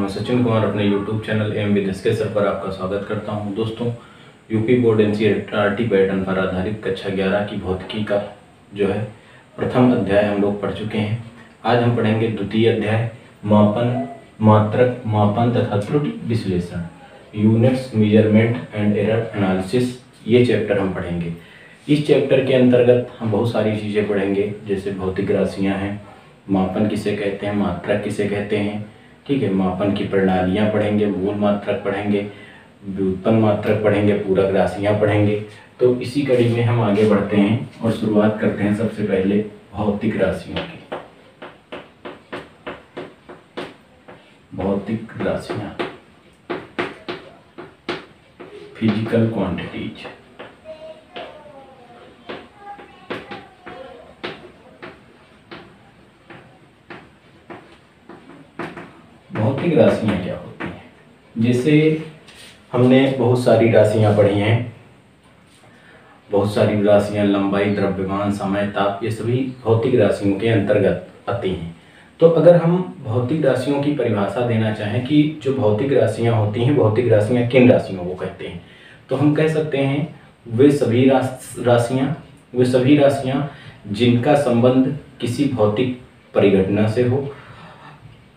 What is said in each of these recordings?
मैं सचिन कुमार अपने YouTube channel M with S K sir पर आपका स्वागत करता हूं। दोस्तों, यूपी बोर्ड एनसीईआरटी पैटर्न पर आधारित कक्षा 11 की भौतिकी का जो है प्रथम अध्याय हम लोग पढ़ चुके हैं। आज हम पढ़ेंगे द्वितीय अध्याय मापन, मात्रक मापन तथा त्रुटि विश्लेषण, units measurement and error analysis. ये चैप्टर हम पढ़ेंगे। इस चैप्टर के अंतर्गत हम बहुत सारी चीज़ें पढ़ेंगे, जैसे भौतिक राशियाँ हैं, मापन किसे कहते हैं, मात्रक किसे कहते हैं, ठीक है। मापन की प्रणालियाँ पढ़ेंगे, मूल मात्रक पढ़ेंगे, व्युत्पन्न मात्रक पढ़ेंगे, पूरक राशियाँ पढ़ेंगे। तो इसी कड़ी में हम आगे बढ़ते हैं और शुरुआत करते हैं सबसे पहले भौतिक राशियों की। भौतिक राशियाँ, फिजिकल क्वांटिटीज। भौतिक राशियाँ क्या होती हैं? जैसे हमने बहुत सारी राशियाँ पढ़ी हैं, बहुत सारी राशियाँ, लंबाई, द्रव्यमान, समय, ताप, ये सभी भौतिक राशियों के अंतर्गत आती हैं। तो अगर हम भौतिक राशियों की परिभाषा देना चाहें कि जो भौतिक राशियाँ होती हैं, भौतिक राशियाँ किन राशियों को कहते हैं, तो हम कह सकते हैं वे सभी राशियाँ जिनका संबंध किसी भौतिक परिघटना से हो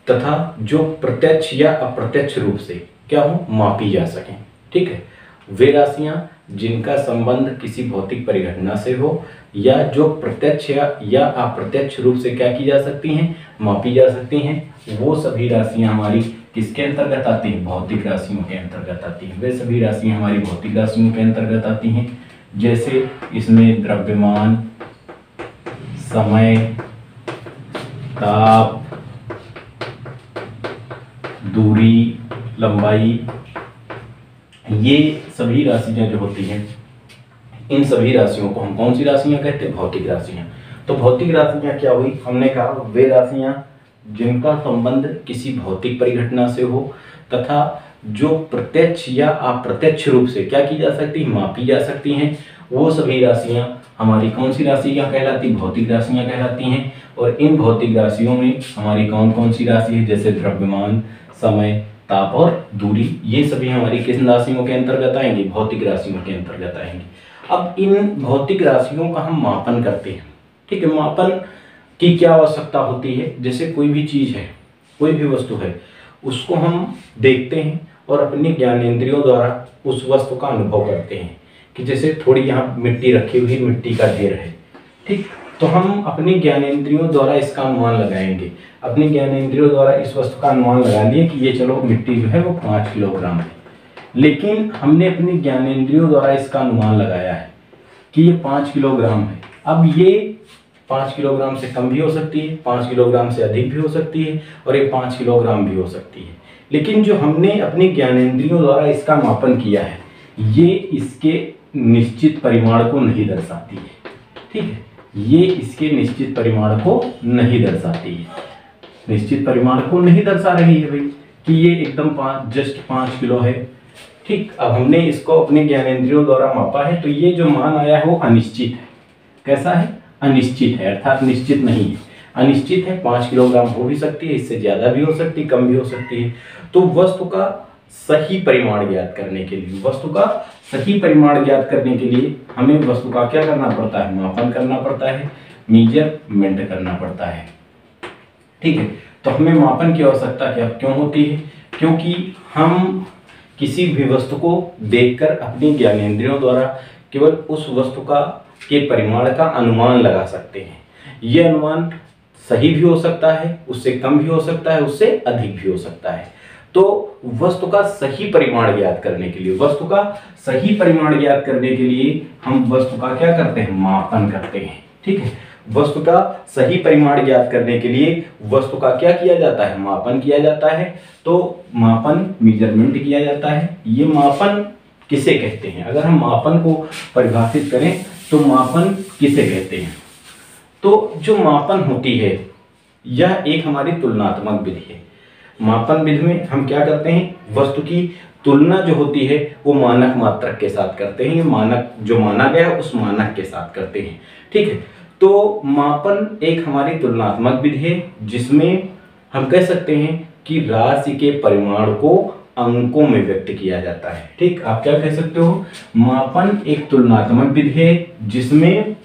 तथा जो प्रत्यक्ष या अप्रत्यक्ष रूप से क्या हो, मापी जा सकें। ठीक है, वे राशियां जिनका संबंध किसी भौतिक परिघटना से हो या जो प्रत्यक्ष या अप्रत्यक्ष रूप से क्या की जा सकती हैं, मापी जा सकती हैं, वो सभी राशियां हमारी किसके अंतर्गत आती हैं? भौतिक राशियों के अंतर्गत आती हैं। वे सभी राशियां हमारी भौतिक राशियों के अंतर्गत आती हैं। जैसे इसमें द्रव्यमान, समय, ताप, दूरी, लंबाई, ये सभी राशियां जो होती हैं, इन सभी राशियों को हम कौन सी राशियां कहते हैं? भौतिक राशियां। तो भौतिक राशियां क्या हुई? हमने कहा वे राशियां जिनका संबंध किसी भौतिक परिघटना से हो तथा जो प्रत्यक्ष या अप्रत्यक्ष रूप से क्या की जा सकती है, मापी जा सकती हैं, वो सभी राशियां हमारी कौन सी राशियां कहलाती? भौतिक राशियां कहलाती हैं। और इन भौतिक राशियों में हमारी कौन कौन सी राशि है? जैसे द्रव्यमान, समय, ताप और दूरी, ये सभी हमारी किस राशियों के अंतर्गत आएंगी? भौतिक राशियों के अंतर्गत आएंगी। अब इन भौतिक राशियों का हम मापन करते हैं। ठीक है, मापन की क्या आवश्यकता होती है? जैसे कोई भी चीज़ है, कोई भी वस्तु है, उसको हम देखते हैं और अपने ज्ञानेंद्रियों द्वारा उस वस्तु का अनुभव करते हैं। कि जैसे थोड़ी यहाँ मिट्टी रखी हुई, मिट्टी का ढेर है, ठीक, तो हम अपने ज्ञानेंद्रियों द्वारा इसका अनुमान लगाएंगे। अपने ज्ञानेंद्रियों द्वारा इस वस्तु का अनुमान लगा लिए कि ये चलो मिट्टी जो है वो 5 किलोग्राम है। लेकिन हमने अपने ज्ञानेंद्रियों द्वारा इसका अनुमान लगाया है कि ये 5 किलोग्राम है। अब ये 5 किलोग्राम से कम भी हो सकती है, 5 किलोग्राम से अधिक भी हो सकती है और ये 5 किलोग्राम भी हो सकती है। लेकिन जो हमने अपने ज्ञानेंद्रियों द्वारा इसका मापन किया है, ये इसके निश्चित परिमाण को नहीं दर्शाती है। ठीक है, ये इसके निश्चित परिमाण को नहीं दर्शाती है, निश्चित परिमाण को नहीं दर्शा रही है भाई कि ये एकदम जस्ट 5 किलो है। ठीक, अब हमने इसको अपने ज्ञानेंद्रियों द्वारा मापा है, तो ये जो मान आया है वो अनिश्चित है। कैसा है? अनिश्चित है, अर्थात निश्चित नहीं है, अनिश्चित है। 5 किलोग्राम हो भी सकती है, इससे ज़्यादा भी हो सकती है, कम भी हो सकती है। तो वस्तु का सही परिमाण ज्ञात करने के लिए, वस्तु का सही परिमाण ज्ञात करने के लिए हमें वस्तु का क्या करना पड़ता है? मापन करना पड़ता है, मेजरमेंट करना पड़ता है। ठीक है, तो हमें मापन की आवश्यकता क्या क्यों होती है? क्योंकि हम किसी भी वस्तु को देखकर अपने ज्ञानेंद्रियों द्वारा केवल उस वस्तु के परिमाण का अनुमान लगा सकते हैं। यह अनुमान सही भी हो सकता है, उससे कम भी हो सकता है, उससे अधिक भी हो सकता है। तो वस्तु का सही परिमाण ज्ञात करने के लिए, वस्तु का सही परिमाण ज्ञात करने के लिए हम वस्तु का क्या करते हैं? मापन करते हैं। ठीक है, वस्तु का सही परिमाण ज्ञात करने के लिए वस्तु का क्या किया जाता है? मापन किया जाता है। तो मापन, मेजरमेंट किया जाता है। ये मापन किसे कहते हैं? अगर हम मापन को परिभाषित करें तो मापन किसे कहते हैं? तो जो मापन होती है यह एक हमारी तुलनात्मक विधि है। मापन विधि में हम क्या करते हैं? वस्तु की तुलना जो होती है वो मानक मात्रक के साथ करते हैं। मानक जो माना गया है उस मानक के साथ करते हैं। ठीक है, तो मापन एक हमारी तुलनात्मक विधि है जिसमें हम कह सकते हैं कि राशि के परिमाण को अंकों में व्यक्त किया जाता है। ठीक, आप क्या कह सकते हो, मापन एक तुलनात्मक विधि है जिसमें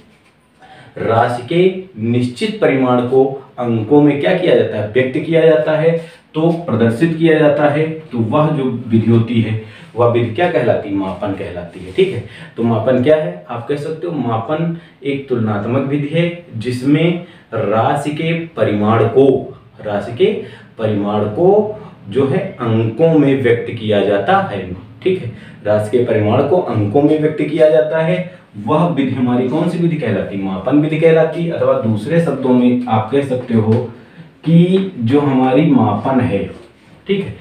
राशि के निश्चित परिमाण को अंकों में क्या किया जाता है, व्यक्त किया जाता है, तो प्रदर्शित किया जाता है। तो वह जो विधि होती है वह विधि क्या कहलाती है, मापन कहलाती है। ठीक है, तो मापन क्या है, आप कह सकते हो मापन एक तुलनात्मक विधि है जिसमें राशि के परिमाण को जो है अंकों में व्यक्त किया जाता है। ठीक है, राशि के परिमाण को अंकों में व्यक्त किया जाता है। वह विधि हमारी कौन सी विधि कहलाती, मापन विधि कहलाती। अथवा दूसरे शब्दों में आप कह सकते हो कि जो हमारी मापन है, ठीक है,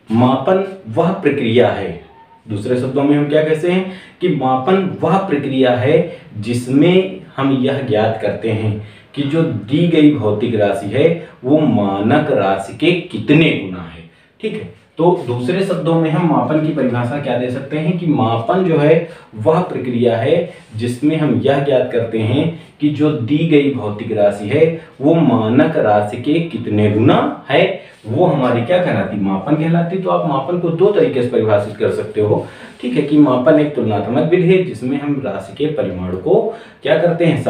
मापन वह प्रक्रिया है। दूसरे शब्दों में हम क्या कहते हैं कि मापन वह प्रक्रिया है जिसमें हम यह ज्ञात करते हैं कि जो दी गई भौतिक राशि है वो मानक राशि के कितने गुना है। ठीक है, तो दूसरे शब्दों में हम मापन की परिभाषा क्या दे सकते हैं कि मापन जो है वह प्रक्रिया है जिसमें हम यह ज्ञात करते हैं कि जो दी गई भौतिक राशि है वो मानक राशि के कितने गुना है, वो हमारी क्या कहलाती, मापन कहलाती। तो आप मापन को दो तरीके से परिभाषित कर सकते हो। ठीक है, कि मापन एक तुलनात्मक विधि है जिसमें हम राशि के परिमाण को क्या करते हैं,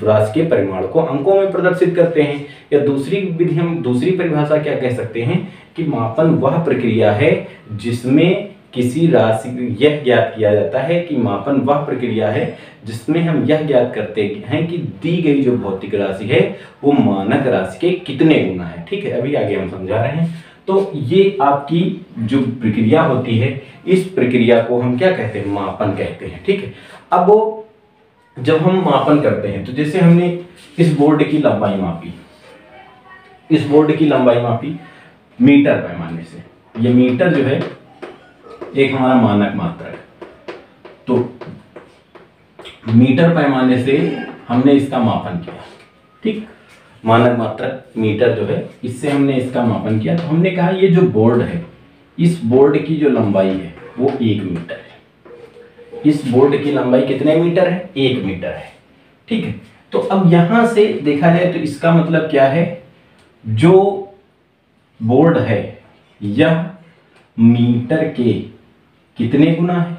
राशि के परिमाण को अंकों में प्रदर्शित करते हैं। या दूसरी विधि, हम दूसरी परिभाषा क्या कह सकते हैं कि मापन वह प्रक्रिया है जिसमें किसी राशि, यह ज्ञात किया जाता है कि मापन वह प्रक्रिया है जिसमें हम यह ज्ञात करते हैं कि दी गई जो भौतिक राशि है वो मानक राशि के कितने गुना है। ठीक है, अभी आगे हम समझा रहे हैं। तो ये आपकी जो प्रक्रिया होती है, इस प्रक्रिया को हम क्या कहते हैं, मापन कहते हैं। ठीक है, अब वो जब हम मापन करते हैं तो जैसे हमने इस बोर्ड की लंबाई मापी, इस बोर्ड की लंबाई मापी मीटर पैमाने से। ये मीटर जो है एक हमारा मानक मात्रक है। तो मीटर पैमाने से हमने इसका मापन किया। ठीक, मानक मात्रक मीटर जो है, इससे हमने इसका मापन किया। तो हमने कहा ये जो बोर्ड है, इस बोर्ड की जो लंबाई है वो 1 मीटर है। इस बोर्ड की लंबाई कितने मीटर है, 1 मीटर है। ठीक है, तो अब यहां से देखा जाए तो इसका मतलब क्या है, जो बोर्ड है यह मीटर के कितने गुना है,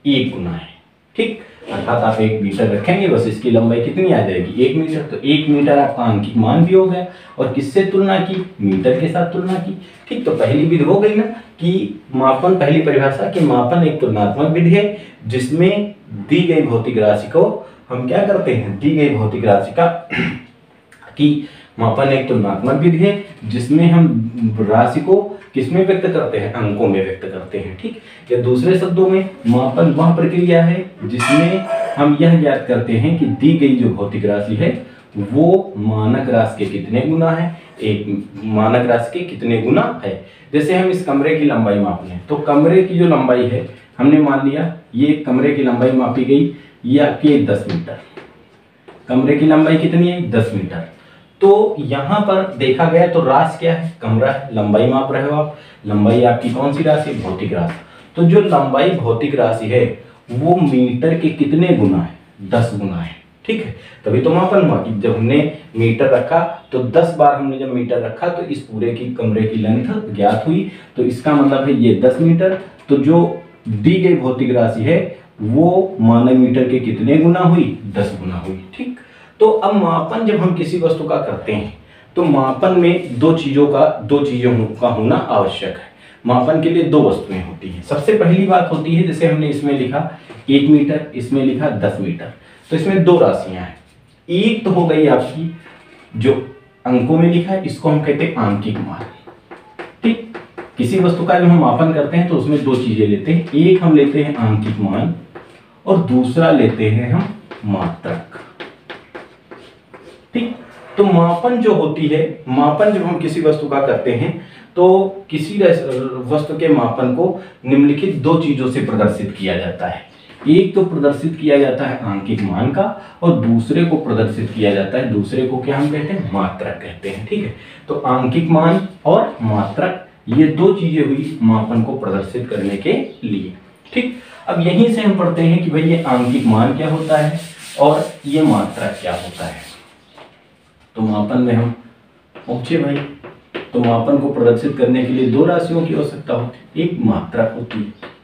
1 गुना है। ठीक, अर्थात आप 1 मीटर रखेंगे, बस इसकी लंबाई कितनी आ जाएगी, 1 मीटर। तो 1 मीटर आपका अंकित मान भी हो गया। और किससे तुलना की, मीटर के साथ तुलना की। ठीक, तो पहली विधि हो गई ना कि मापन, पहली परिभाषा कि मापन एक तुलनात्मक विधि है जिसमें दी गई भौतिक राशि को हम क्या करते हैं, दी गई भौतिक राशि का कि मापन एक तुलनात्मक विधि है जिसमें हम राशि को किसमें व्यक्त करते हैं, अंकों में व्यक्त करते हैं। ठीक, या दूसरे शब्दों में मापन वह प्रक्रिया है जिसमें हम यह ज्ञात करते हैं कि दी गई जो भौतिक राशि है वो मानक राशि के कितने गुना है, एक मानक राशि के कितने गुना है। जैसे हम इस कमरे की लंबाई माप लें, तो कमरे की जो लंबाई है हमने मान लिया ये कमरे की लंबाई मापी गई, ये आपकी 10 मीटर। कमरे की लंबाई कितनी है, 10 मीटर। तो यहाँ पर देखा गया तो राशि क्या है, कमरा है। लंबाई माप रहे हो आप, लंबाई आपकी कौन सी राशि, भौतिक राशि। तो जो लंबाई भौतिक राशि है वो मीटर के कितने गुना है, 10 गुना है। ठीक है, तभी तो मापन हुआ कि जब हमने मीटर रखा तो 10 बार हमने जब मीटर रखा तो इस पूरे की कमरे की लेंथ ज्ञात हुई। तो इसका मतलब है ये 10 मीटर। तो जो दी गई भौतिक राशि है वो मानक मीटर के कितने गुना हुई, 10 गुना हुई। ठीक, तो अब मापन जब हम किसी वस्तु का करते हैं तो मापन में दो चीजों का होना आवश्यक है। मापन के लिए 2 वस्तुएं होती हैं। सबसे पहली बात होती है, जैसे हमने इसमें लिखा 1 मीटर, इसमें लिखा 10 मीटर, तो इसमें 2 राशियां हैं। एक तो हो गई आपकी जो अंकों में लिखा है, इसको हम कहते हैं आंकिक मान। ठीक, किसी वस्तु का जब हम मापन करते हैं तो उसमें 2 चीजें लेते हैं, एक हम लेते हैं आंकिक मान और दूसरा लेते हैं हम मात्रक। ठीक, तो मापन जो होती है, मापन जब हम किसी वस्तु का करते हैं तो किसी वस्तु के मापन को निम्नलिखित 2 चीजों से प्रदर्शित किया जाता है। एक तो प्रदर्शित किया जाता है आंकिक मान का और दूसरे को प्रदर्शित किया जाता है, दूसरे को क्या हम कहते हैं, मात्रक कहते हैं। ठीक है, तो आंकिक मान और मात्रक ये 2 चीजें हुई मापन को प्रदर्शित करने के लिए। ठीक, अब यहीं से हम पढ़ते हैं कि भाई ये आंकिक मान क्या होता है और ये मात्रक क्या होता है। तो मापन में हम पहुंचे भाई, तो मापन को प्रदर्शित करने के लिए दो राशियों की आवश्यकता होती है, एक मात्रक होती है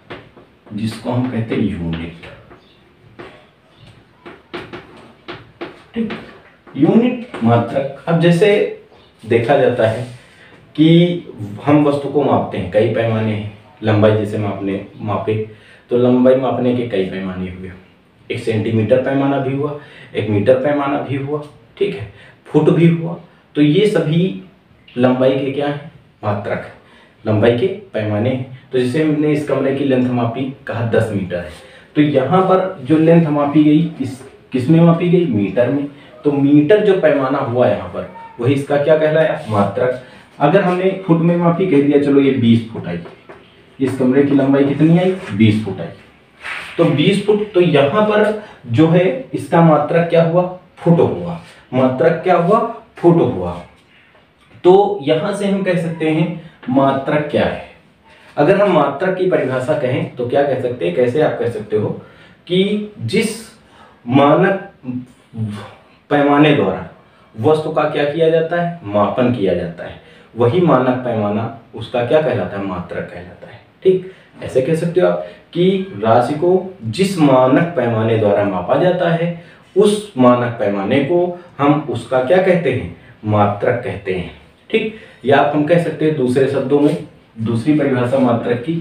जिसको हम कहते हैं यूनिट। ठीक, यूनिट मात्रक। अब जैसे देखा जाता है कि हम वस्तु को मापते हैं, कई पैमाने हैं। लंबाई जैसे मापे तो लंबाई मापने के कई पैमाने हुए, एक सेंटीमीटर पैमाना भी हुआ, एक मीटर पैमाना भी हुआ, ठीक है, फुट भी हुआ। तो ये सभी लंबाई के क्या है, मात्रक, लंबाई के पैमाने हैं। तो जैसे हमने इस कमरे की लेंथ मापी, कहा 10 मीटर है, तो यहाँ पर जो लेंथ मापी गई इस किस में मापी गई, मीटर में। तो मीटर जो पैमाना हुआ यहाँ पर वही इसका क्या कहलाया, मात्रक। अगर हमने फुट में मापी, कह दिया चलो ये 20 फुट आई, इस कमरे की लंबाई कितनी आई, 20 फुट आई, तो 20 फुट। तो यहाँ पर जो है इसका मात्रक क्या हुआ, फुट हुआ। मात्रक क्या हुआ, फुट हुआ। तो यहां से हम कह सकते हैं मात्रक क्या है। अगर हम मात्रक की परिभाषा कहें तो क्या कह सकते हैं, कैसे आप कह सकते हो कि जिस मानक पैमाने द्वारा वस्तु का क्या किया जाता है, मापन किया जाता है, वही मानक पैमाना उसका क्या कहलाता है, मात्रक कहलाता है। ठीक, ऐसे कह सकते हो आप कि राशि को जिस मानक पैमाने द्वारा मापा जाता है उस मानक पैमाने को हम उसका क्या कहते हैं, मात्रक कहते हैं। ठीक, या आप हम कह सकते हैं दूसरे शब्दों में, दूसरी परिभाषा मात्रक की,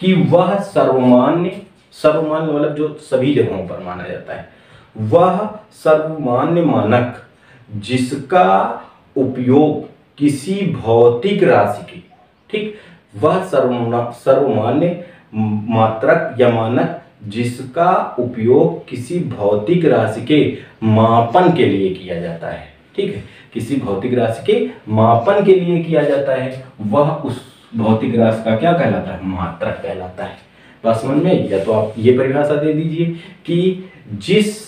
कि वह सर्वमान्य, सर्वमान्य मतलब जो सभी जगहों पर माना जाता है, वह सर्वमान्य मानक जिसका उपयोग किसी भौतिक राशि की, ठीक, वह सर्वमान्य मात्रक या मानक जिसका उपयोग किसी भौतिक राशि के मापन के लिए किया जाता है। ठीक है, किसी भौतिक राशि के मापन के लिए किया जाता है, वह उस भौतिक राशि का क्या कहलाता है, मात्रक कहलाता है। बात समझ में? या तो आप ये परिभाषा दे दीजिए कि जिस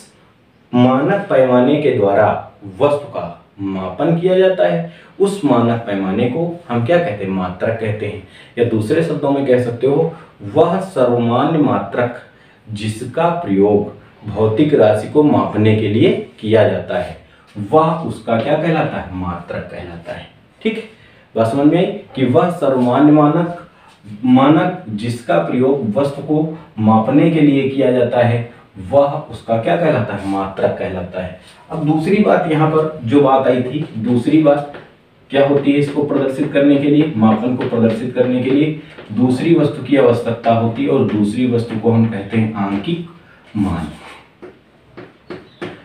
मानक पैमाने के द्वारा वस्तु का मापन किया जाता है उस मानक पैमाने को हम क्या कहते हैं, मात्रक कहते हैं। या दूसरे शब्दों में कह सकते हो वह सर्वमान्य मात्रक जिसका प्रयोग भौतिक राशि को मापने के लिए किया जाता है, वह उसका क्या कहलाता है, मात्रक कहलाता है। ठीक है, बात समझ में आई कि वह सर्वमान्य मानक जिसका प्रयोग वस्तु को मापने के लिए किया जाता है, वह उसका क्या कहलाता है, मात्रक कहलाता है। अब दूसरी बात यहाँ पर जो बात आई थी, दूसरी बात क्या होती है, इसको प्रदर्शित करने के लिए, मापन को प्रदर्शित करने के लिए दूसरी वस्तु की आवश्यकता होती है, और दूसरी वस्तु को हम कहते हैं आंकिक मान।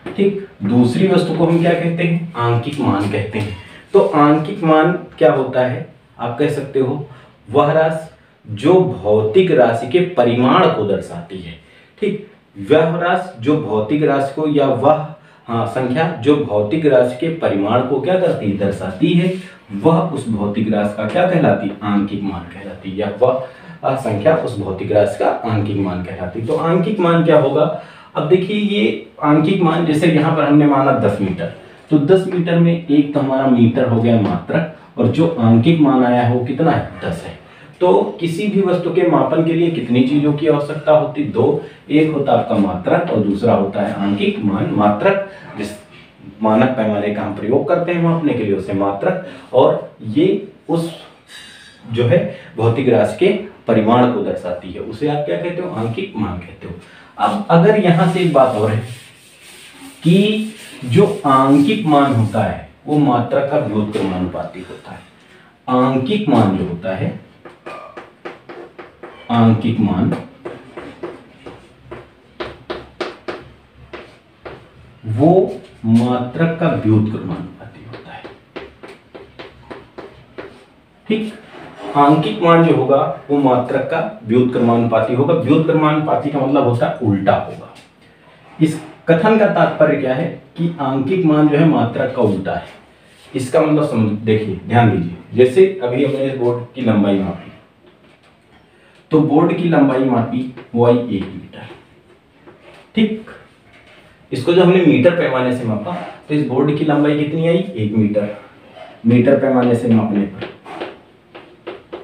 ठीक, दूसरी वस्तु को हम क्या कहते हैं, आंकिक मान कहते हैं। तो आंकिक मान क्या होता है, आप कह सकते हो वह राशि जो भौतिक राशि के परिमाण को दर्शाती है। ठीक, वह राशि जो भौतिक राशि को, या वह संख्या जो भौतिक राशि के परिमाण को क्या करती है, दर्शाती है, वह उस भौतिक राशि का क्या कहलाती है, आंकिक मान कहलाती है। या वह संख्या उस भौतिक राशि का आंकिक मान कहलाती है। तो आंकिक मान क्या होगा, अब देखिए ये आंकिक मान, जैसे यहाँ पर हमने माना 10 मीटर, तो 10 मीटर में एक तो हमारा मीटर हो गया मात्रक, और जो आंकिक मान आया है वो कितना है, 10 है। तो किसी भी वस्तु के मापन के लिए कितनी चीजों की आवश्यकता होती, दो, एक होता है आपका मात्रक और दूसरा होता है आंकिक मान। मात्रक जिस मानक पैमाने का हम प्रयोग करते हैं मापने के लिए उसे मात्रक, और ये उस जो है भौतिक राशि के परिमाण को दर्शाती है, उसे आप क्या कहते हो, आंकिक मान कहते हो। अब अगर यहां से एक बात और है कि जो आंकिक मान होता है वो मात्रक का व्युत्क्रमानुपाती होता है। आंकिक मान जो होता है, आंकिक मान वो मात्रक का व्युत्क्रमानुपाती होता है। ठीक, आंकिक मान जो होगा वो मात्रक का व्युत्क्रमानुपाती होगा। व्युत्क्रमानुपाती का मतलब होता है उल्टा होगा। इस कथन का तात्पर्य क्या है कि आंकिक मान जो है मात्रक का उल्टा है। इसका मतलब देखिए, ध्यान दीजिए, जैसे अभी हमने इस बोर्ड की लंबाई मापी, तो बोर्ड की लंबाई मापी वो आई 1 मीटर। ठीक, इसको जो हमने मीटर पैमाने से मापा तो इस बोर्ड की लंबाई कितनी आई, 1 मीटर, मीटर पैमाने से मापने पर।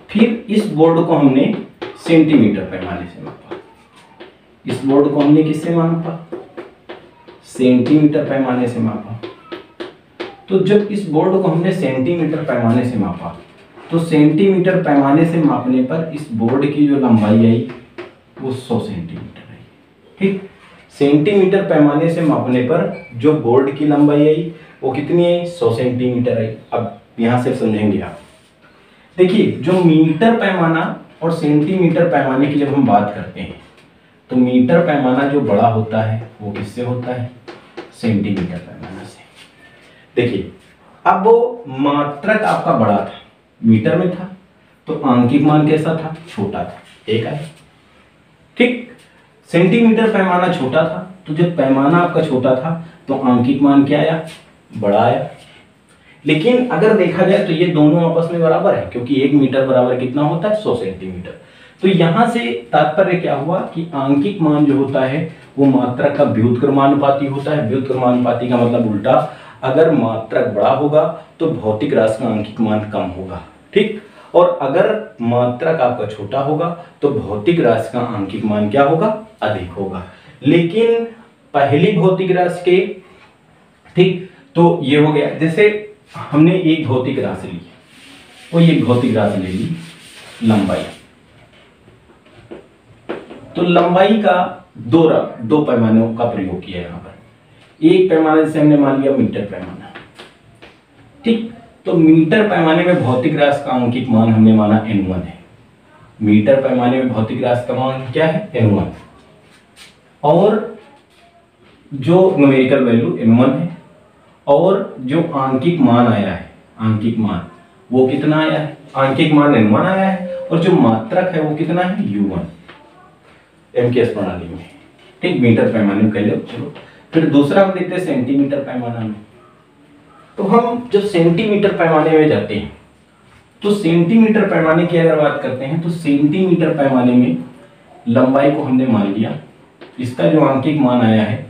फिर इस बोर्ड को हमने सेंटीमीटर पैमाने से मापा, इस बोर्ड को हमने किससे मापा, सेंटीमीटर पैमाने से मापा। तो जब इस बोर्ड को हमने सेंटीमीटर पैमाने से मापा, तो सेंटीमीटर पैमाने से मापने पर इस बोर्ड की जो लंबाई आई वो 100 सेंटीमीटर आई। ठीक, सेंटीमीटर पैमाने से मापने पर जो बोर्ड की लंबाई आई वो कितनी आई? 100 सेंटीमीटर आई। अब यहाँ से समझेंगे आप। देखिए, जो मीटर पैमाना और सेंटीमीटर पैमाने की जब हम बात करते हैं तो मीटर पैमाना जो बड़ा होता है वो किससे होता है? सेंटीमीटर पैमाना से। देखिए, अब वो मात्रक आपका बड़ा था, मीटर में था, तो आंकिक मान कैसा था? छोटा था, एक आया। ठीक, सेंटीमीटर पैमाना छोटा था, तो जब पैमाना आपका छोटा था तो आंकिक मान क्या आया? बड़ा आया। लेकिन अगर देखा जाए तो ये दोनों आपस में बराबर है, क्योंकि 1 मीटर बराबर कितना होता है? 100 सेंटीमीटर। तो यहां से तात्पर्य क्या हुआ कि आंकिक मान जो होता है वो मात्रक का व्युत्क्रमानुपाती होता है। व्युत्क्रमानुपाती का मतलब उल्टा, अगर मात्रक बड़ा होगा तो भौतिक राशि का आंकिक मान कम होगा। ठीक, और अगर मात्रक आपका छोटा होगा तो भौतिक राशि का आंकिक मान क्या होगा? अधिक होगा। लेकिन पहली भौतिक राशि के, ठीक, तो ये हो गया, जैसे हमने एक भौतिक राशि ली, कोई एक भौतिक राशि ले ली, लंबाई। तो लंबाई का दो पैमानों का प्रयोग किया यहाँ पर। एक पैमाने से हमने मान लिया मीटर पैमाना। ठीक, तो मीटर पैमाने में भौतिक राशि का आंकिक मान हमने माना n1 है। मीटर पैमाने में भौतिक राशि का मान क्या है? n1। और जो न्यूमेरिकल वैल्यू n1 है, और जो आंकिक मान आया है, आंकिक मान वो कितना आया है? आंकिक मान n1 आया है, और जो मात्रक है वो कितना है? u1 MKS प्रणाली में। ठीक, मीटर पैमाने में कह लो। चलो फिर दूसरा हम देखते हैं सेंटीमीटर पैमाना में। तो हम जब सेंटीमीटर पैमाने में जाते हैं तो सेंटीमीटर पैमाने की अगर बात करते हैं तो सेंटीमीटर पैमाने में लंबाई को हमने मान लिया, इसका जो आंकिक मान आया है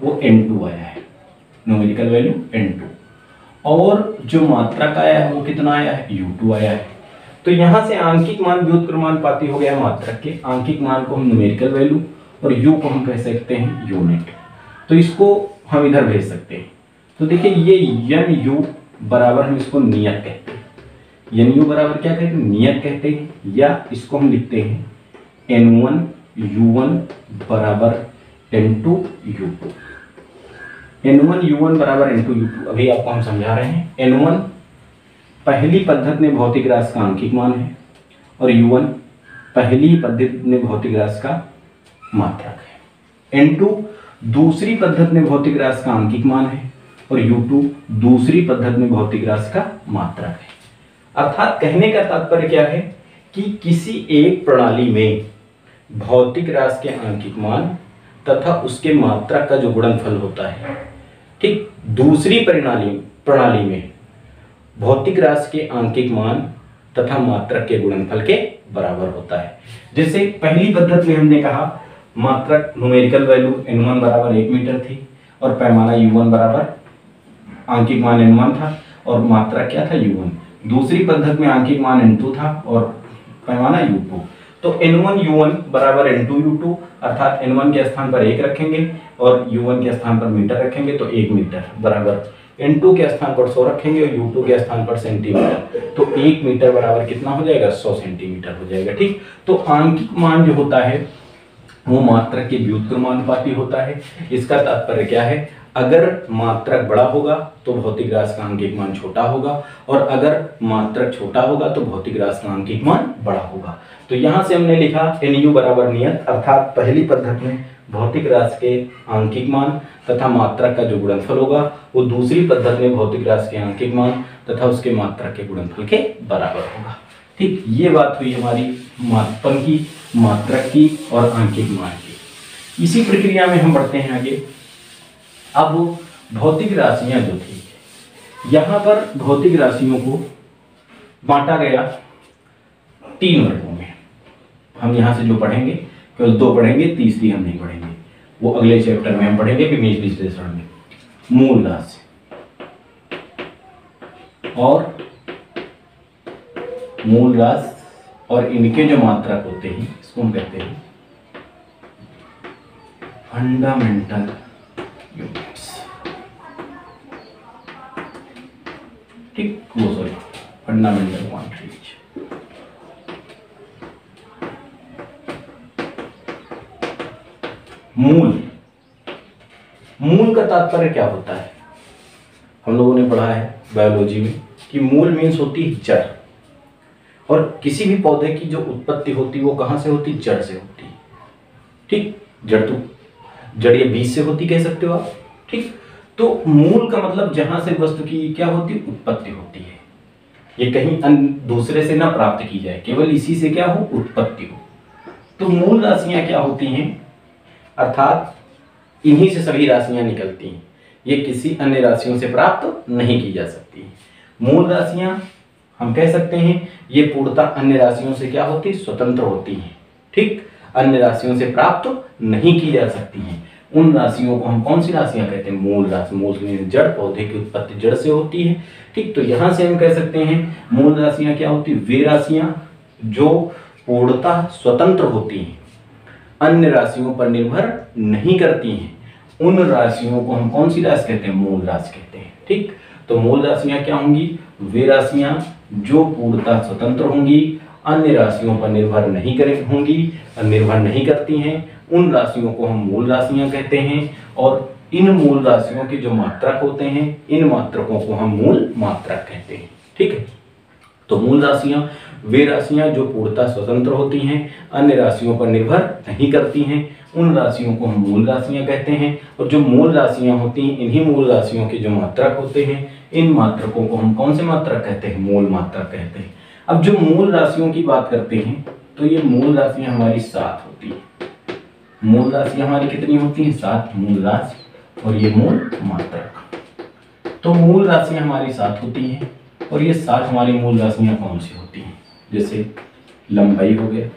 वो n2 आया है, न्यूमेरिकल वैल्यू n2, और जो मात्रक आया है वो कितना आया है? u2 आया है। तो यहां से आंकिक मान व्युत्क्रमानुपाती हो गया मात्रक के। आंकिक मान को हम न्यूमेरिकल वैल्यू और u को हम कह सकते हैं यूनिट। तो इसको हम इधर भेज सकते हैं। तो देखिए, ये nu बराबर हम इसको नियत कहते हैं। nu बराबर क्या कहते हैं? नियत कहते हैं। या इसको हम लिखते हैं n1 u1 बराबर n2 u2। n1 u1 बराबर n2 u2 अभी आपको हम समझा रहे हैं। n1 पहली पद्धति में भौतिक राशि का आंकिक मान है, और u1 पहली पद्धति में भौतिक राशि का मात्रक है। n2 दूसरी पद्धति में भौतिक राशि का आंकिक मान है, और u2 दूसरी पद्धति में भौतिक राशि का मात्रक है। अर्थात कहने का तात्पर्य क्या है कि किसी एक प्रणाली में भौतिक राशि के आंकिक मान तथा उसके मात्रक का जो गुणनफल होता है, ठीक, दूसरी प्रणाली में भौतिक राशि के आंकिक मान तथा मात्रक के गुणनफल के बराबर होता है। जैसे पहली पद्धति में हमने कहा मात्रक न्यूमेरिकल वैल्यू n1 बराबर 1 मीटर थी, और पैमाना u1 बराबर आंकिक मान n1 था और मात्रक क्या था? u1। दूसरी पद्धति में आंकिक मान n2 था और पैमाना u2। तो n1 u1 बराबर n2 u2, अर्थात n1 के स्थान पर 1 रखेंगे और u1 के स्थान पर मीटर रखेंगे, तो 1 मीटर बराबर n2 के स्थान पर 100 रखेंगे और u2 के स्थान पर सेंटीमीटर, तो 1 मीटर बराबर कितना हो जाएगा? 100 सेंटीमीटर हो जाएगा। ठीक, तो आंकिक मान जो होता है वो मात्रक के व्युत्क्रमानुपाती होता है। इसका तात्पर्य क्या है? अगर मात्रक बड़ा होगा तो भौतिक राशि का आंकिक मान छोटा होगा, और अगर मात्रक छोटा होगा तो भौतिक राशि का आंकिक मान बड़ा होगा। तो यहाँ से हमने लिखा nu बराबर नियत, अर्थात पहली पद्धति में भौतिक राशि के आंकिक मान तथा मात्रक का जो गुणनफल होगा वो दूसरी पद्धति में भौतिक राशि के आंकिक मान तथा उसके मात्रक के गुणनफल के बराबर होगा। ठीक, ये बात हुई हमारी मापन की, मात्रक की और आंकिक मान की। इसी प्रक्रिया में हम बढ़ते हैं आगे। अब भौतिक राशियां जो थी, यहाँ पर भौतिक राशियों को बांटा गया 3 वर्गों में। हम यहाँ से जो पढ़ेंगे केवल 2 पढ़ेंगे, तीसरी हम नहीं पढ़ेंगे, वो अगले चैप्टर में हम पढ़ेंगे विमेय विश्लेषण में। मूल राशि और मूल राशि और इनके जो मात्रक होते हैं इसको हम कहते हैं फंडामेंटल यूनिट्स। Fundamental quantities. मूल का तात्पर्य क्या होता है? हम लोगों ने पढ़ा है बायोलॉजी में कि मूल मीन्स होती है जड़, और किसी भी पौधे की जो उत्पत्ति होती है वो कहाँ से होती है? जड़ से होती है। ठीक, जड़ या बीज से होती कह सकते हो आप। ठीक, तो मूल का मतलब जहां से वस्तु की क्या होती है? उत्पत्ति होती है। ये कहीं दूसरे से ना प्राप्त की जाए, केवल इसी से क्या हो? उत्पत्ति हो। तो मूल राशियां क्या होती हैं? अर्थात इन्हीं से सभी राशियां निकलती हैं, ये किसी अन्य राशियों से प्राप्त नहीं की जा सकती। मूल राशियां हम कह सकते हैं ये पूर्णतः अन्य राशियों से क्या होती? स्वतंत्र होती हैं। ठीक, अन्य राशियों से प्राप्त नहीं की जा सकती हैं। उन राशियों को हम कौन सी राशियां कहते हैं? मूल राशि। मूल में जड़, पौधे की उत्पत्ति जड़ से होती है। ठीक, तो यहां से हम कह सकते हैं मूल राशियां क्या होती? वे राशियां जो पूर्णतः स्वतंत्र होती हैं, अन्य राशियों पर निर्भर नहीं करती हैं, उन राशियों को हम कौन सी राशि कहते हैं? मूल राशि कहते हैं। ठीक, तो मूल राशियां क्या होंगी? वे राशियां जो पूर्णतः स्वतंत्र होंगी, अन्य राशियों पर निर्भर नहीं करती हैं, उन राशियों को हम मूल राशियां कहते हैं। और इन मूल राशियों के जो मात्रक होते हैं, इन मात्रकों को हम मूल मात्रक कहते हैं। ठीक है, तो मूल राशियां वे राशियां जो पूर्णतः स्वतंत्र होती हैं, अन्य राशियों पर निर्भर नहीं करती हैं, उन राशियों को हम मूल राशियां कहते हैं। और जो मूल राशियां होती हैं, इन्हीं मूल राशियों के जो मात्रक होते हैं, इन मात्रकों को हम कौन से मात्रक कहते हैं? मूल मात्रक कहते हैं। अब जो मूल राशियों की बात करते हैं तो ये मूल राशियां हमारी 7 होती हैं। मूल राशियां हमारी कितनी होती हैं? 7 मूल राशि, और ये मूल मात्रक। तो मूल राशियां हमारी 7 होती हैं, और ये 7 हमारी मूल राशियां कौन सी होती हैं? जैसे लंबाई हो गया,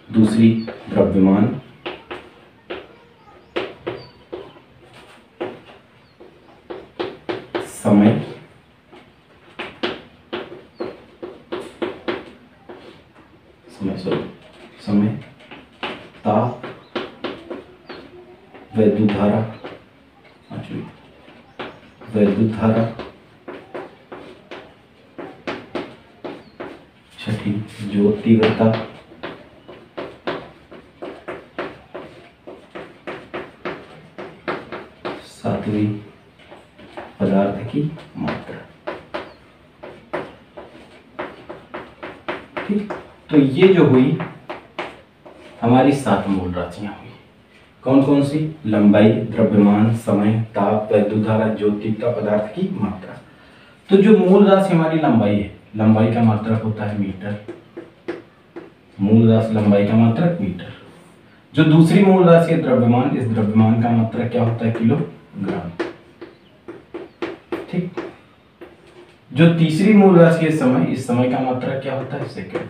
दूसरी द्रव्यमान, समय, ताप, वैद्युत धारा, छठी ज्योत तीव्रता, सातवीं पदार्थ की मात्रा। ठीक, तो ये जो हुई हमारी 7 मूल राशियां हुई। कौन कौन सी? लंबाई, द्रव्यमान, समय, ताप, वैद्युत धारा, ज्योत तीव्रता, पदार्थ की मात्रा। तो जो मूल राशि हमारी लंबाई है, लंबाई का मात्रक होता है मीटर। मूल राशि लंबाई का मात्रक मीटर। जो दूसरी मूल राशि है द्रव्यमान, इस द्रव्यमान का मात्रक क्या होता है? किलोग्राम। ठीक, जो तीसरी मूल राशि है समय, इस समय का मात्रक क्या होता है? सेकंड।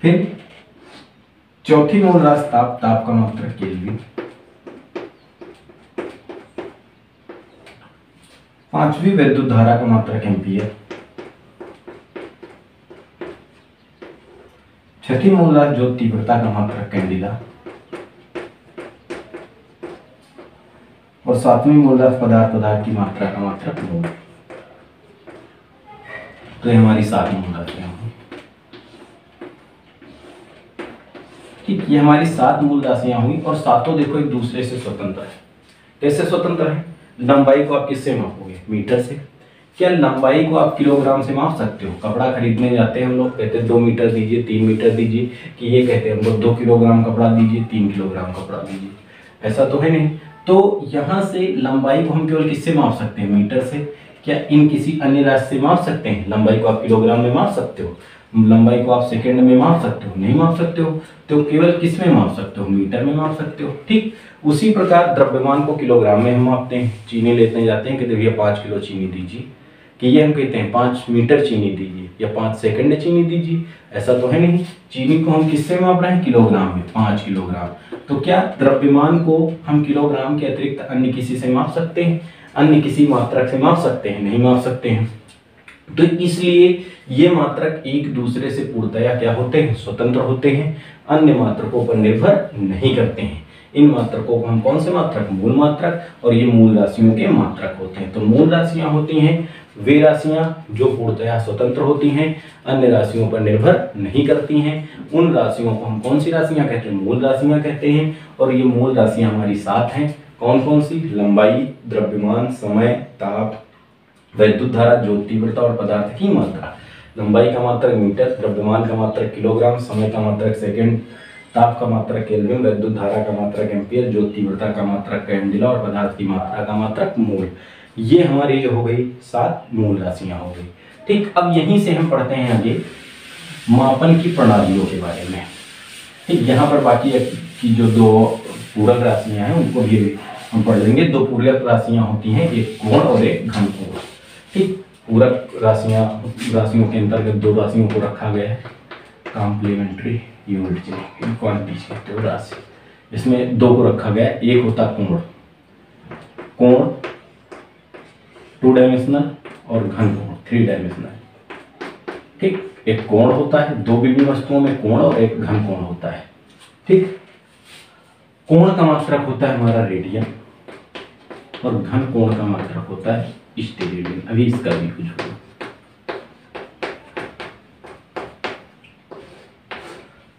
फिर चौथी मूल राशि ताप, ताप का मात्रक केल्विन। पांचवी वैद्युत धारा का मात्रक एम्पियर। छठी मूल राशि ज्योत तीव्रता का मात्रक कैंडिला। और सातवीं मूल राशि पदार्थ की मात्रा का मात्रक मोल। तो ये हमारी 7 मूल राशियां हुई। ठीक, ये हमारी 7 मूल राशियां हुई, और सातों देखो एक दूसरे से स्वतंत्र है। कैसे स्वतंत्र है? लंबाई को आप किससे मापोगे? मीटर से। क्या लंबाई को आप किलोग्राम से माप सकते हो? कपड़ा खरीदने जाते हैं हम लोग, कहते हैं 2 मीटर दीजिए, 3 मीटर दीजिए, कि ये कहते हैं हमको 2 किलोग्राम कपड़ा दीजिए, 3 किलोग्राम कपड़ा दीजिए। ऐसा तो है नहीं। तो यहाँ से लंबाई को हम केवल किससे माप सकते हैं? मीटर से। क्या इन किसी अन्य राशि से माप सकते हैं? लंबाई को आप किलोग्राम में माप सकते हो? लंबाई को आप सेकंड में माप सकते हो? नहीं माप सकते हो। तो केवल किस में माप सकते हो? मीटर में माप सकते हो। ठीक, उसी प्रकार द्रव्यमान को किलोग्राम में हम मापते हैं। चीनी लेते जाते हैं, कहते भैया 5 किलो चीनी दीजिए, कि ये हम कहते हैं 5 मीटर चीनी दीजिए या 5 सेकंड चीनी दीजिए। ऐसा तो है नहीं। चीनी को हम किससे माप रहे हैं? किलोग्राम में, 5 किलोग्राम। तो क्या द्रव्यमान को हम किलोग्राम के अतिरिक्त अन्य किसी से माप सकते हैं? अन्य किसी मात्रक से माप सकते हैं? नहीं माप सकते हैं। तो इसलिए ये मात्रक एक दूसरे से पूर्णतया क्या होते हैं? स्वतंत्र होते हैं, अन्य मात्रकों पर निर्भर नहीं करते हैं। इन मात्रकों को हम कौन से मात्रक, मूल मात्रक, और ये मूल राशियों के मात्रक होते हैं। तो मूल राशियां होती हैं वे राशियां जो पूर्णतः स्वतंत्र होती हैं, अन्य राशियों पर निर्भर नहीं करती हैं। उन राशियों को हम कौन सी राशियां कहते हैं, मूल राशियां कहते हैं। और ये मूल राशियां हमारी 7 हैं। कौन कौन सी, लंबाई, द्रव्यमान, समय, ताप, वैद्युत धारा, ज्योति तीव्रता और पदार्थ की मात्रा। लंबाई का मात्रक मीटर, द्रव्यमान का मात्रक किलोग्राम, समय का मात्रक सेकंड, ताप का मात्रक केल्विन, वैद्युत धारा का मात्रक एम्पियर, ज्योति तीव्रता का मात्रक कैंडिला और पदार्थ की मात्रा का मात्रक मोल। ये हमारी जो हो गई 7 मूल राशियां हो गई। ठीक, अब यहीं से हम पढ़ते हैं आगे मापन की प्रणालियों के बारे में। ठीक, यहाँ पर बाकी की जो 2 पूरक राशियां हैं उनको भी हम पढ़ लेंगे। 2 पूरक राशियां होती हैं, एक कोण और एक घन कोण। ठीक, पूरक राशियों के अंतर्गत 2 राशियों को रखा गया है, कॉम्प्लीमेंट्री यूनिट क्वांटिटीज कहते हो राशि। इसमें 2 को रखा गया है। एक होता कोण, कोण 2 डायमेंशनल, और घन कोण 3 डायमेंशनल। ठीक, एक कोण होता है, 2 विभिन्न वस्तुओं में कोण, और एक घन कोण होता है। ठीक, कोण का मात्रक होता है हमारा रेडियन, और घन कोण का मात्रक होता है स्टेरेडियन। अभी इसका भी कुछ होगा।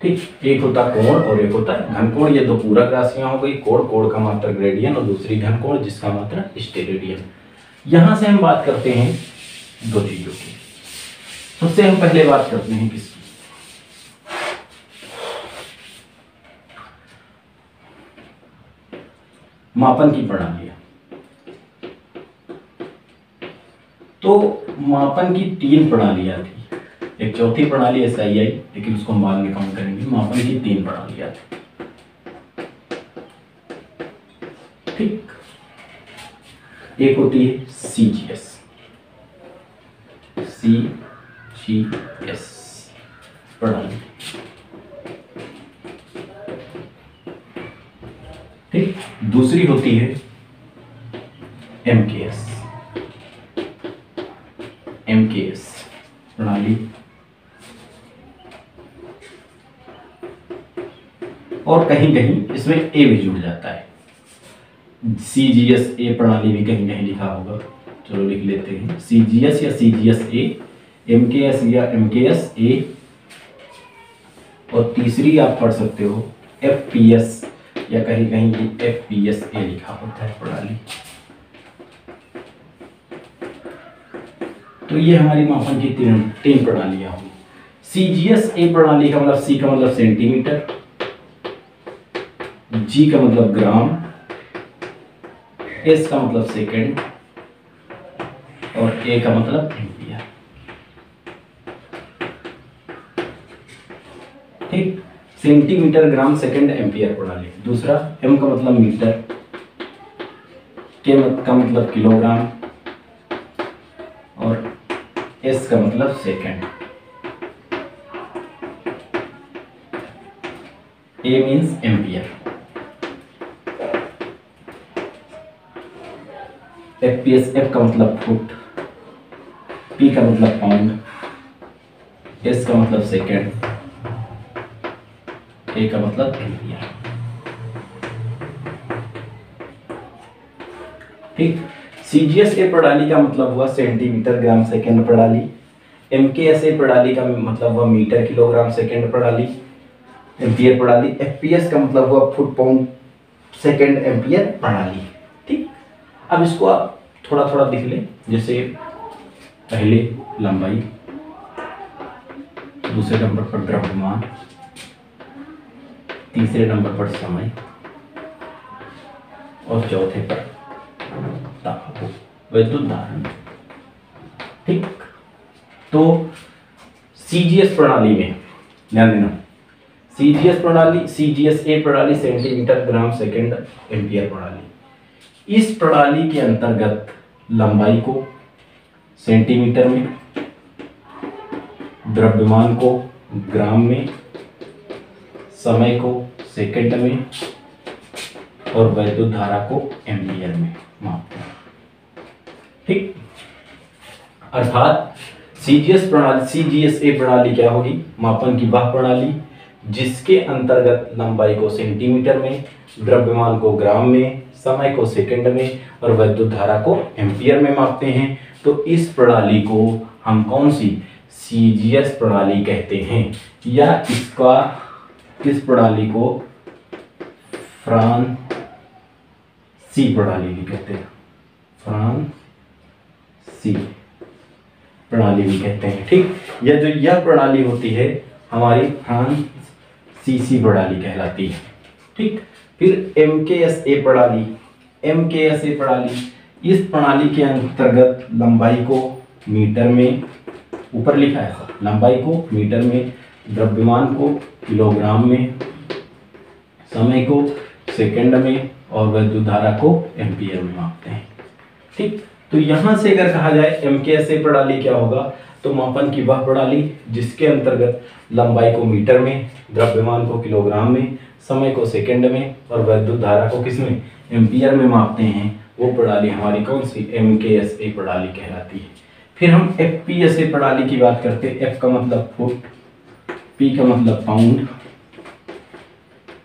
ठीक, एक होता कोण और एक होता घन कोण। ये 2 पूरक राशियां हो गई। कोण का मात्रक रेडियन और दूसरी घन कोण जिसका मात्रक स्टेरेडियन। यहां से हम बात करते हैं 2 चीजों की। सबसे हम पहले बात करते हैं किसकी, मापन की प्रणालियां। तो मापन की 3 प्रणालियां थी। एक चौथी प्रणाली SI आई, लेकिन उसको हम बाद में काउंट करेंगे। मापन की 3 प्रणालियां थी। ठीक, एक होती है CGS प्रणाली। ठीक, दूसरी होती है MKS प्रणाली, और कहीं कहीं इसमें A भी जुड़ जाता है। CGS A प्रणाली भी कहीं कहीं लिखा होगा, चलो लिख लेते हैं। CGS या CGS A, MKS या MKS A, और तीसरी आप पढ़ सकते हो FPS, या कहीं कहीं FPS A लिखा होता है प्रणाली। तो ये हमारी मापन की 3 प्रणालियां होंगी। CGS A प्रणाली का मतलब, C का मतलब सेंटीमीटर, G का मतलब ग्राम, S का मतलब सेकंड, और A का मतलब एम्पियर। ठीक, सेंटीमीटर, ग्राम, सेकंड, एम्पियर प्रणाली। दूसरा M का मतलब मीटर, K का मतलब किलोग्राम, और S का मतलब second. A means ampere. FPS, F का मतलब फुट, P का मतलब पाउंड, S का मतलब सेकंड, A का मतलब एम्पियर। ठीक, CGS A प्रणाली का मतलब हुआ सेंटीमीटर, ग्राम, सेकंड प्रणाली। MKS A प्रणाली का मतलब हुआ मीटर, किलोग्राम, सेकंड प्रणाली, एम्पियर प्रणाली। FPS का मतलब हुआ फुट, पाउंड, सेकंड, एम्पियर प्रणाली। ठीक, अब इसको आप थोड़ा थोड़ा दिख लें। जैसे पहले लंबाई, दूसरे नंबर पर द्रव्यमान, तीसरे नंबर पर समय, और चौथे पर ताप, वैद्युत धारा। ठीक, तो CGS प्रणाली में ध्यान देना, CGS A प्रणाली सेंटीमीटर, ग्राम, सेकंड, एम्पियर प्रणाली। इस प्रणाली के अंतर्गत लंबाई को सेंटीमीटर में, द्रव्यमान को ग्राम में, समय को सेकंड में, और वैद्युत धारा को एम्पियर में मापते हैं। ठीक, अर्थात CGS A प्रणाली क्या होगी, मापन की वह प्रणाली जिसके अंतर्गत लंबाई को सेंटीमीटर में, द्रव्यमान को ग्राम में, समय को सेकंड में और विद्युत धारा को एम्पियर में मापते हैं। तो इस प्रणाली को हम कौन सी सीजीएस प्रणाली कहते हैं, या इस प्रणाली को फ्रांसी प्रणाली भी कहते हैं, फ्रांसी प्रणाली भी कहते हैं। ठीक, यह प्रणाली होती है हमारी फ्रांसीसी प्रणाली कहलाती है। ठीक, फिर एमकेएसए प्रणाली, इस प्रणाली के अंतर्गत लंबाई को मीटर में, ऊपर लिखा है लंबाई को मीटर में, द्रव्यमान को किलोग्राम में, समय को सेकंड में और विद्युत धारा को एम्पियर में मापते हैं। ठीक, तो यहां से अगर कहा जाए एमकेएसए प्रणाली क्या होगा, तो मापन की वह प्रणाली जिसके अंतर्गत लंबाई को मीटर में, द्रव्यमान को किलोग्राम में, समय को सेकंड में और विद्युत धारा को किसमें, एम्पियर में मापते हैं, वो प्रणाली हमारी कौन सी, एमकेएसए प्रणाली कहलाती है। फिर हम एफपीएसए प्रणाली की बात करते हैं। एफ का मतलब फुट, पी का मतलब पाउंड,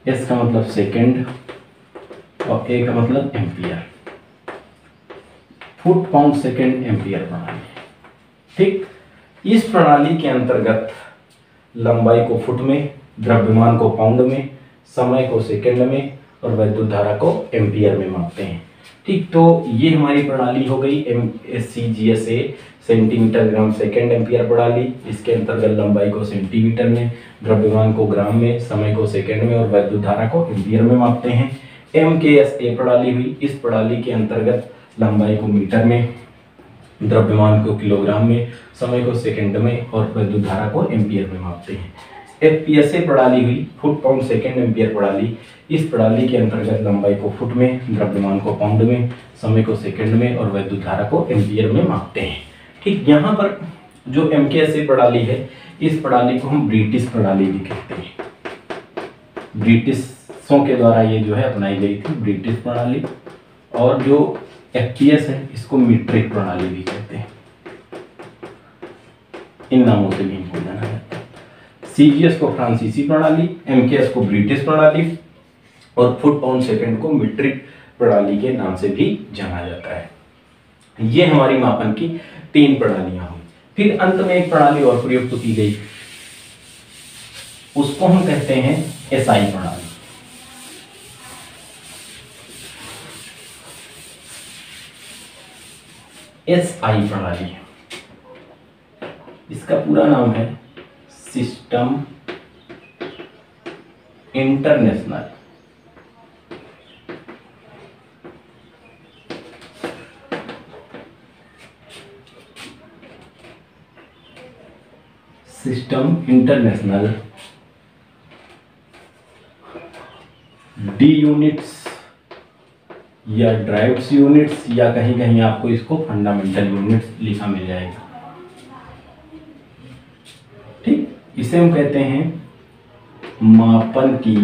एस का मतलब सेकंड और ए का मतलब ampere. Foot, pound, second, ampere प्रणाली। ठीक, इस प्रणाली के अंतर्गत लंबाई को फुट में, द्रव्यमान को पाउंड में, समय को सेकंड में और विद्युत धारा को एम्पियर में मापते हैं। ठीक, तो ये हमारी प्रणाली हो गई सीजीएसए, सेंटीमीटर ग्राम सेकंड एम्पियर प्रणाली। इसके अंतर्गत लंबाई को सेंटीमीटर में, द्रव्यमान को ग्राम में, समय को सेकंड में और विद्युत धारा को एम्पियर में मापते हैं। एमकेएसए प्रणाली हुई, इस प्रणाली के अंतर्गत लंबाई को मीटर में, द्रव्यमान को किलोग्राम में, समय को सेकंड में और विद्युत धारा को एम्पियर में मापते हैं। एफपीएसए प्रणाली हुई, फुट, पाउंड, सेकंड, एम्पियर प्रणाली। इस प्रणाली के अंतर्गत लंबाई को फुट में, द्रव्यमान को पाउंड में, समय को सेकंड में और विद्युत धारा को एम्पियर में मापते हैं। ठीक, यहाँ पर जो एमकेएसए प्रणाली है, इस प्रणाली को हम ब्रिटिश प्रणाली भी कहते हैं। ब्रिटिशों के द्वारा ये जो है अपनाई गई थी ब्रिटिश प्रणाली। और जो एफपीएस है, इसको मीट्रिक प्रणाली भी कहते हैं। इन नामों से भी इनको जाना जाता है। सीजीएस को फ्रांसीसी प्रणाली, एमकेएस को ब्रिटिश प्रणाली और फुट, पाउंड, सेकंड को मीट्रिक प्रणाली के नाम से भी जाना जाता है। ये हमारी मापन की 3 प्रणालियां हुई। फिर अंत में एक प्रणाली और प्रयुक्त की गई, उसको हम कहते हैं एसआई प्रणाली। एसआई प्रणाली, इसका पूरा नाम है सिस्टम इंटरनेशनल डी यूनिट्स या ड्राइव्स यूनिट्स, या कहीं कहीं आपको इसको फंडामेंटल यूनिट्स लिखा मिल जाएगा। ठीक, इसे हम कहते हैं मापन की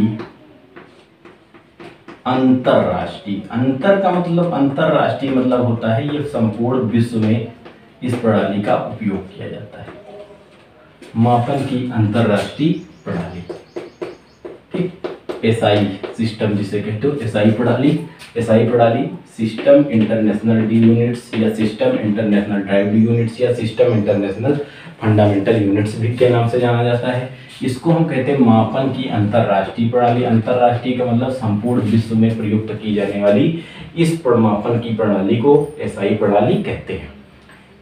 अंतरराष्ट्रीय। अंतर का मतलब, अंतरराष्ट्रीय मतलब होता है ये संपूर्ण विश्व में इस प्रणाली का उपयोग किया जाता है। मापन की अंतरराष्ट्रीय प्रणाली। ठीक, एसआई सिस्टम जिसे कहते हो, एसआई प्रणाली। एसआई प्रणाली सिस्टम इंटरनेशनल डी यूनिट्स या system international drive D units या सिस्टम इंटरनेशनल फंडामेंटल यूनिट्स भी के नाम से जाना जाता है। इसको हम कहते हैं मापन की अंतरराष्ट्रीय प्रणाली। अंतरराष्ट्रीय का मतलब संपूर्ण विश्व में प्रयुक्त की जाने वाली इस मापन की प्रणाली को एसआई प्रणाली कहते हैं।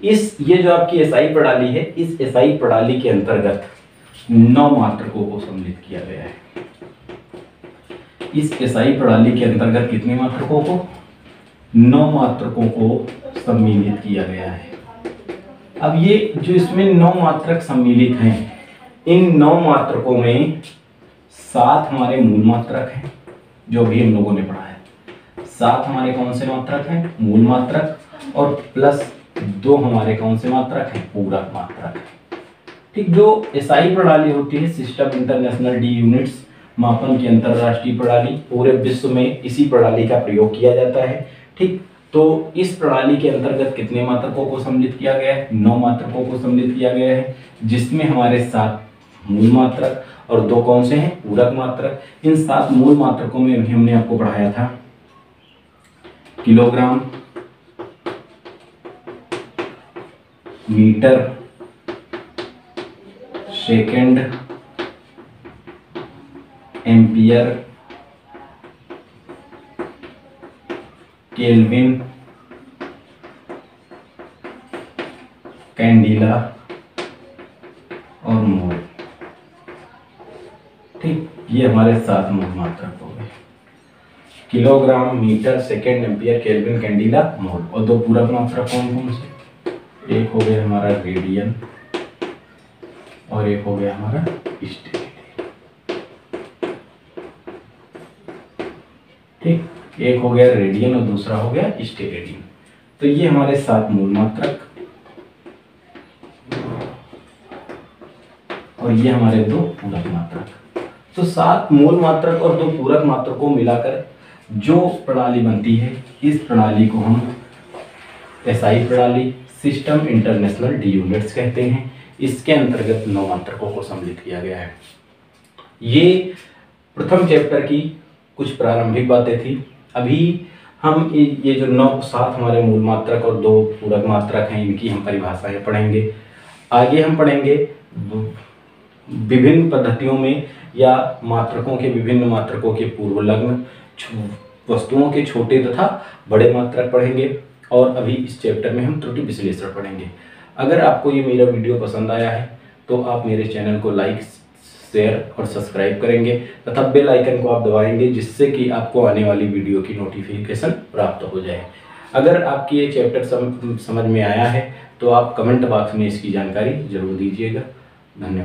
ये जो आपकी एसआई प्रणाली है, इस एसआई प्रणाली के अंतर्गत 9 मात्रकों को सम्मिलित किया गया है। इस एसआई प्रणाली के अंतर्गत कितने मात्रकों को, 9 मात्रकों को सम्मिलित किया गया है। अब ये जो इसमें 9 मात्रक सम्मिलित हैं, इन 9 मात्रकों में 7 हमारे मूल मात्रक हैं, जो भी हम लोगों ने पढ़ा है। 7 हमारे कौन से मात्रक हैं, मूल मात्रक, और प्लस 2 हमारे कौन से मात्रक हैं, पूरक मात्रक। ठीक, जो एसआई प्रणाली होती है सिस्टम इंटरनेशनल डी यूनिट्स, मापन की अंतरराष्ट्रीय प्रणाली, पूरे विश्व में इसी प्रणाली का प्रयोग किया जाता है। ठीक, तो इस प्रणाली के अंतर्गत कितने मात्रकों को सम्मिलित किया गया है, 9 मात्रकों को सम्मिलित किया गया है, जिसमें हमारे 7 मूल मात्रक और 2 कौन से हैं, पूरक मात्रक। इन 7 मूल मात्रकों में अभी हमने आपको पढ़ाया था kilogram, metre, second, ampere, kelvin, candela और मोल। ठीक, ये हमारे 7 मूल मात्रक हो गए, kilogram, metre, second, ampere, kelvin, candela, mole. और 2 पूरक मात्रक कौन कौन से, एक हो गया हमारा रेडियन और एक हो गया हमारा स्टेरेडियन। ठीक, एक हो गया रेडियन और दूसरा हो गया स्टेरेडियन। तो ये हमारे 7 मूल मात्रक और ये हमारे 2 पूरक मात्रक। तो 7 मूल मात्रक और 2 पूरक मात्रक को मिलाकर जो प्रणाली बनती है, इस प्रणाली को हम एसआई प्रणाली, सिस्टम इंटरनेशनल डी यूनिट्स कहते हैं। इसके अंतर्गत 9 मात्रकों को सम्मिलित किया गया है। ये प्रथम चैप्टर की कुछ प्रारंभिक बातें थी। अभी हम ये जो 7 हमारे मूल मात्रक और 2 पूरक मात्रक हैं, इनकी हम परिभाषाएं पढ़ेंगे। आगे हम पढ़ेंगे विभिन्न पद्धतियों में या मात्रकों के, विभिन्न मात्रकों के पूर्व लग्न, वस्तुओं के छोटे तथा बड़े मात्रक पढ़ेंगे। और अभी इस चैप्टर में हम त्रुटि विश्लेषण पढ़ेंगे। अगर आपको ये मेरा वीडियो पसंद आया है तो आप मेरे चैनल को लाइक, शेयर और सब्सक्राइब करेंगे तथा बेल आइकन को आप दबाएंगे, जिससे कि आपको आने वाली वीडियो की नोटिफिकेशन प्राप्त हो जाए। अगर आपकी ये चैप्टर समझ में आया है तो आप कमेंट बॉक्स में इसकी जानकारी जरूर दीजिएगा। धन्यवाद।